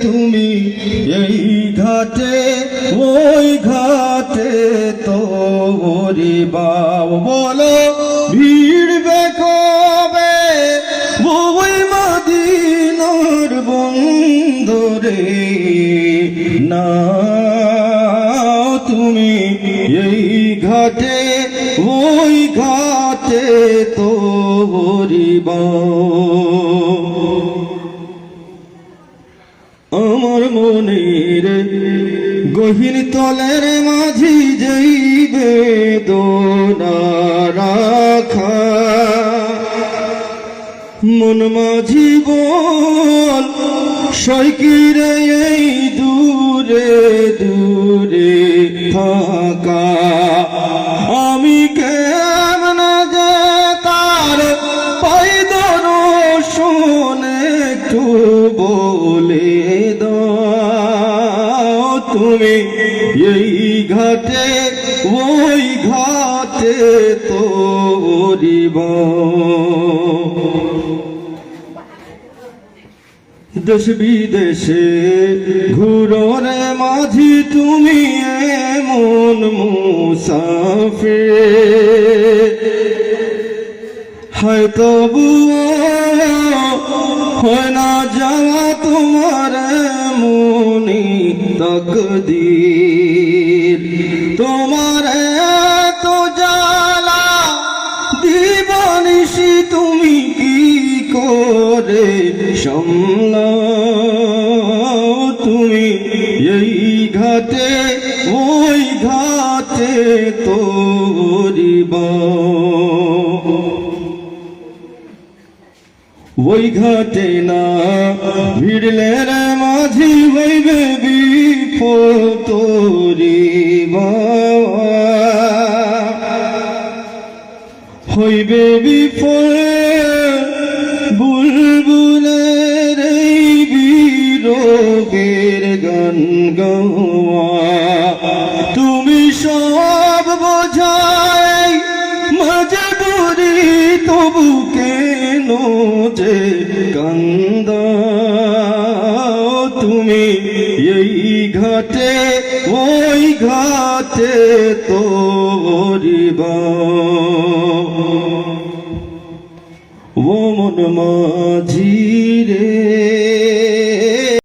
তুমি এই ঘাটে ওই ঘাটে তোরিবাও বলো ভিড়বে কবে ওই মদিনার বন্দরে না তুমি এই ঘাটে ওই ঘাটে তোরিবাও আমার মনের গহীন তলের মাঝি যেই বেদনা রাখা মন মাঝি বল সৈকিরে এই দূরে দূরে থাকা আমি কেমনে যে তার পাইদর শুনে একটু বলে দাও তুমি এই ঘাটে ওই ঘাটে তোরিবাও দেশ বিদেশে ঘুরো রে মাঝি তুমি এমন মুসাফির হয়তো হয় না যাওয়া তোমার মনি তকদীর তোমার তো জ্বালা দিবানিশি তুমি কি করে সামলাও তুমি এই ঘাটে ওই ঘাটে তোরিবাও ওই ঘাটে না ভিড়লে রে মাঝি হইবে বিপদ তোরিবাও হইবে বিপদ বুলবুলের এই বিরোগের গান গাওয়া তুমি সব বোঝাই মজবুরি তবু কেন যে কান্দাও তুমি এই ঘাটে ওই ঘাটে তোরিবাও ও মন মাঝি রে